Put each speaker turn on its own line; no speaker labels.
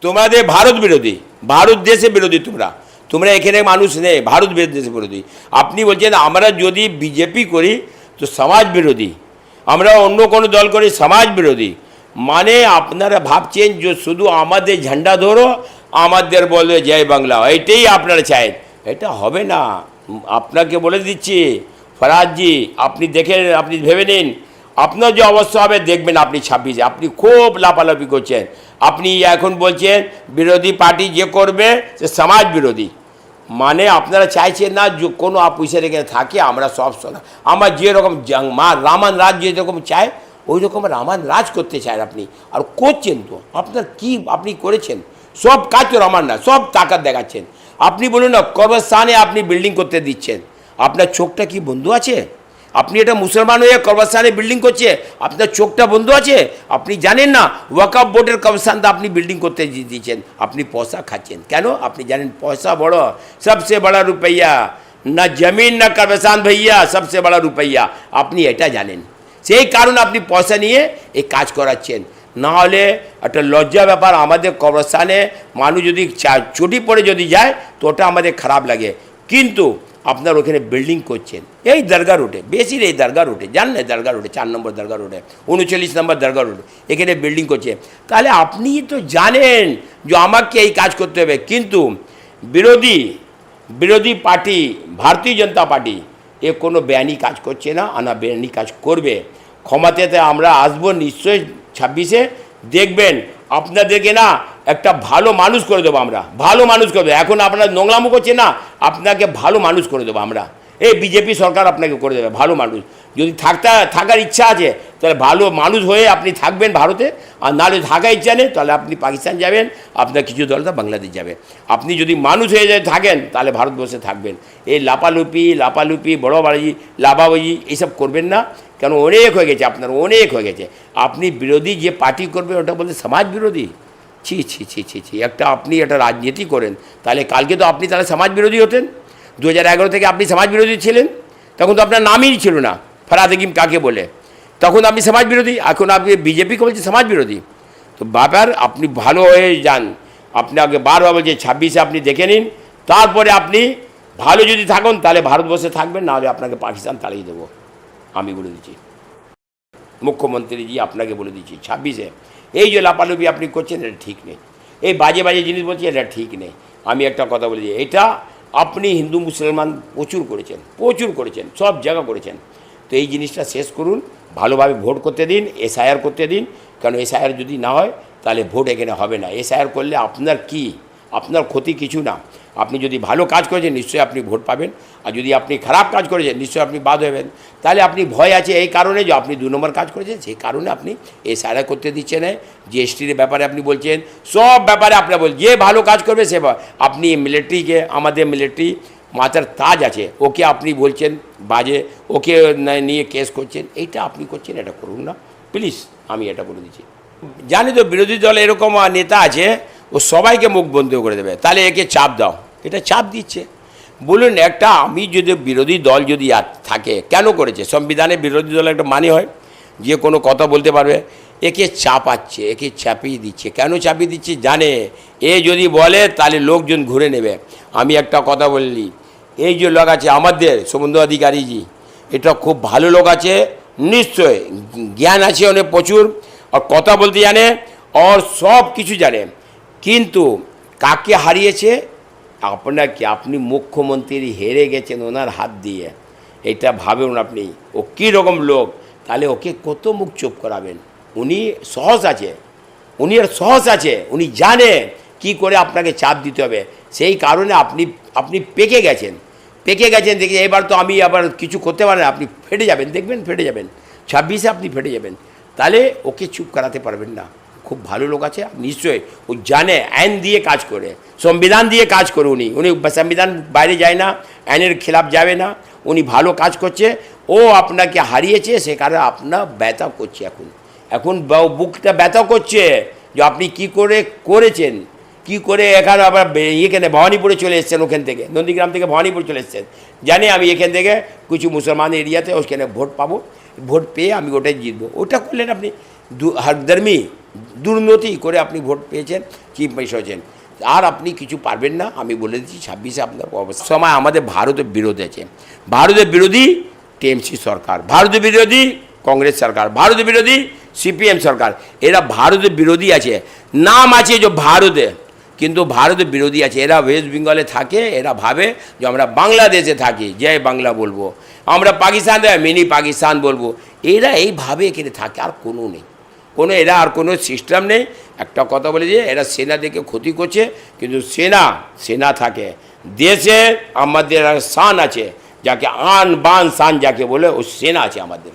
তোমাদের ভারত বিরোধী, ভারত দেশে বিরোধী, তোমরা এখানে মানুষ নেই, ভারত দেশে বিরোধী। আপনি বলছেন আমরা যদি বিজেপি করি তো সমাজ বিরোধী, আমরা অন্য কোনো দল করি সমাজ বিরোধী। মানে আপনারা ভাবছেন যে শুধু আমাদের ঝান্ডা ধরো, আমাদের বলে জয় বাংলা, এটাই আপনারা চান। এটা হবে না, আপনাকে বলে দিচ্ছি ফরাজজি, আপনি দেখে আপনি ভেবে নিন, আপনার যে অবস্থা হবে দেখবেন আপনি 26-এ। আপনি খুব লাফালাফি করছেন, আপনি এখন বলছেন বিরোধী পার্টি যে করবে সে সমাজ বিরোধী। মানে আপনারা চাইছেন না যে কোনো অফিসের এখানে থাকে আমরা সব শোনা, আমার যেরকম মা রামান রাজ যেরকম চায় ওই রকম রামান রাজ করতে চান আপনি, আর করছেন তো। আপনার কি আপনি করেছেন? সব কাজ তো রামান না, সব তাকাত দেখাচ্ছেন। আপনি বলুন না কবরস্থানে আপনি বিল্ডিং করতে দিচ্ছেন, আপনার চোখটা কি বন্ধু আছে? আপনি এটা মুসলমান হয়ে কবরস্থানে বিল্ডিং করছে, আপনার চোখটা বন্ধ আছে? আপনি জানেন না ওয়াকফ বোর্ডের কবরস্থানটা আপনি বিল্ডিং করতে দিচ্ছেন, আপনি পয়সা খাচ্ছেন কেন? আপনি জানেন পয়সা বড়, সবচেয়ে বড় রুপইয়া, না জমিন না কবরস্থান ভैया, সবচেয়ে বড় রুপইয়া। আপনি এটা জানেন, সেই কারণে আপনি পয়সা নিয়ে এই কাজ করাচ্ছেন। না হলে একটা লজ্জা ব্যাপার, আমাদের কবরস্থানে মানুষ যদি চটি পড়ে যদি যায় তো ওটা আমাদের খারাপ লাগে, কিন্তু আপনার ওখানে বিল্ডিং করছেন এই দরগা রোডে, বেশি এই দরগা রোডে, জানেন দরগা রোডে 4 নম্বর দরগা রোডে, 39 নম্বর দরগা রোডে, এখানে বিল্ডিং করছে। তাহলে আপনি তো জানেন যে আমাকে এই কাজ করতে হবে, কিন্তু বিরোধী পার্টি ভারতীয় জনতা পার্টি এ কোনো বেআইনি কাজ করছে না, না বেআইনি কাজ করবে। ক্ষমতাতে আমরা আসবো নিশ্চয়ই 26-এ, দেখবেন আপনাদেরকে না একটা ভালো মানুষ করে দেবো আমরা, ভালো মানুষ করে দেবো। এখন আপনারা নোংরামো করছেন না, আপনাকে ভালো মানুষ করে দেবো আমরা। এই বিজেপি সরকার আপনাকে করে দেবে ভালো মানুষ। যদি থাকার ইচ্ছা আছে তাহলে ভালো মানুষ হয়ে আপনি থাকবেন ভারতে, আর নাহলে থাকার ইচ্ছা নেই তাহলে আপনি পাকিস্তান যাবেন, আপনার কিছু দলটা বাংলাদেশ যাবে। আপনি যদি মানুষ হয়ে থাকেন তাহলে ভারতবর্ষে থাকবেন। এই লাপালুপি বড় বাড়ি লাভাবাজি এইসব করবেন না, কেন অনেক হয়ে গেছে, আপনার অনেক হয়ে গেছে। আপনি বিরোধী যে পার্টি করবে ওটা বলতে সমাজ বিরোধী, ছি ছি ছি ছি ছি। একটা আপনি একটা রাজনীতি করেন, তাহলে কালকে তো আপনি তাহলে সমাজ বিরোধী হতেন। 2011 থেকে আপনি সমাজ বিরোধী ছিলেন, তখন তো আপনার নামই ছিল না ফরহাদ হাকিম কাকে বলে, তখন আপনি সমাজ বিরোধী। এখন আপনি বিজেপিকে বলছেন সমাজ বিরোধী। তো ব্যাপার আপনি ভালো হয়ে যান, আপনাকে বারবার বলছে 26-এ আপনি দেখে নিন, তারপরে আপনি ভালো যদি থাকুন তাহলে ভারতবর্ষে থাকবেন, নাহলে আপনাকে পাকিস্তান তাড়িয়ে দেবো, আমি বলে দিচ্ছি। মুখ্যমন্ত্রীজি আপনাকে বলে দিচ্ছি 26-এ এই যে লাপালুপি আপনি করছেন এটা ঠিক নেই, এই বাজে জিনিস বলছি এটা ঠিক নেই। আমি একটা কথা বলে দিই, এটা আপনি হিন্দু মুসলমান প্রচুর করেছেন, সব জায়গা করেছেন। তো এই জিনিসটা শেষ করুন, ভালোভাবে ভোট করতে দিন, SIR করতে দিন, কারণ SIR যদি না হয় তাহলে ভোট এখানে হবে না। SIR করলে আপনার কি, আপনার ক্ষতি কিছু না। আপনি যদি ভালো কাজ করেছেন নিশ্চয়ই আপনি ভোট পাবেন, আর যদি আপনি খারাপ কাজ করেছেন নিশ্চয়ই আপনি বাদ হবেন। তাহলে আপনি ভয় আছে এই কারণে যে আপনি 2 নম্বর কাজ করেছেন, সেই কারণে আপনি SIR করতে দিচ্ছেন না। GSTর ব্যাপারে আপনি বলছেন, সব ব্যাপারে আপনার বলছেন যে ভালো কাজ করবে সে। আপনি মিলিটারিকে, আমাদের মিলিটারি মাথার তাজ আছে, ওকে আপনি বলছেন বাজে, ওকে নিয়ে কেস করছেন, এইটা আপনি করছেন, এটা করুন না প্লিজ, আমি এটা বলে দিচ্ছি। জানি তো বিরোধী দল এরকম নেতা আছে, ও সবাইকে মুখ বন্ধ করে দেবে, তাহলে একে চাপ দাও, এটা চাপ দিচ্ছে। বলুন একটা, আমি যদি বিরোধী দল যদি থাকে কেন করেছে? সংবিধানে বিরোধী দল একটা মানে হয়, যে কোনো কথা বলতে পারবে। একে চাপাচ্ছে, একে চাপিয়ে দিচ্ছে। কেন চাপিয়ে দিচ্ছে জানে, এ যদি বলে তাহলে লোকজন ঘুরে নেবে। আমি একটা কথা বললি, এই যে লোক আছে আমাদের শুভেন্দু অধিকারীজি, এটা খুব ভালো লোক আছে, নিশ্চয় জ্ঞান আছে অনেক প্রচুর, আর কথা বলতে জানে, আর সব কিছু জানে, কিন্তু কাকে হারিয়েছে? আপনাকে, আপনি মুখ্যমন্ত্রী হেরে গেছেন ওনার হাত দিয়ে, এটা ভাবেন আপনি ও কী রকম লোক। তাহলে ওকে কত মুখ চুপ করাবেন? উনি সাহস আছে, উনি জানে কি করে আপনাকে চাপ দিতে হবে। সেই কারণে আপনি পেকে গেছেন দেখে এবার তো আমি আবার কিছু করতে পারেন, আপনি ফেটে যাবেন, দেখবেন ফেটে যাবেন 26-এ আপনি ফেটে যাবেন। তাহলে ওকে চুপ করাতে পারবেন না। খুব ভালো লোক আছে নিশ্চয়ই, ও জানে, আইন দিয়ে কাজ করে, সংবিধান দিয়ে কাজ করে। উনি সংবিধান বাইরে যায় না, আইনের খেলাফ যাবে না, উনি ভালো কাজ করছে। ও আপনাকে হারিয়েছে, সে কারণে আপনার ব্যথা করছে, এখন বুকটা ব্যথা করছে যে আপনি কি করে করেছেন, কি করে এখানে আবার এখানে ভবানীপুরে চলে এসেছেন, ওখান থেকে নন্দীগ্রাম থেকে ভবানীপুর চলে এসেছেন। জানি আমি এখান থেকে কিছু মুসলমান এরিয়াতে ওখানে ভোট পাবো, ভোট পেয়ে আমি ওটাই জিতবো। ওটা করলেন আপনি হরদর্মি দুর্নীতি করে আপনি ভোট পেয়েছেন, চিফ মিনিস্টার হয়েছেন, আর আপনি কিছু পারবেন না। আমি বলে দিচ্ছি 26-এ আপনার অবস্থা। সময় আমাদের ভারতের বিরোধী আছে, ভারতের বিরোধী টিএমসি সরকার, ভারতের বিরোধী কংগ্রেস সরকার, ভারতের বিরোধী সিপিএম সরকার, এরা ভারতের বিরোধী আছে, নাম আছে যে ভারতে, কিন্তু ভারতের বিরোধী আছে। এরা ওয়েস্ট বেঙ্গলে থাকে, এরা ভাবে যে আমরা বাংলাদেশে থাকি, জয় বাংলা বলবো, আমরা পাকিস্তান মিনি পাকিস্তান বলবো, এরা এইভাবে এখানে থাকে, আর কোনো নেই, কোনো এরা আর কোনো সিস্টেম নেই। একটা কথা বলে যে এরা সেনা দেখে ক্ষতি করছে, কিন্তু সেনা থাকে দেশে, আমাদের শান আছে, যাকে আন বান শান যাকে বলে, ও সেনা আছে আমাদের।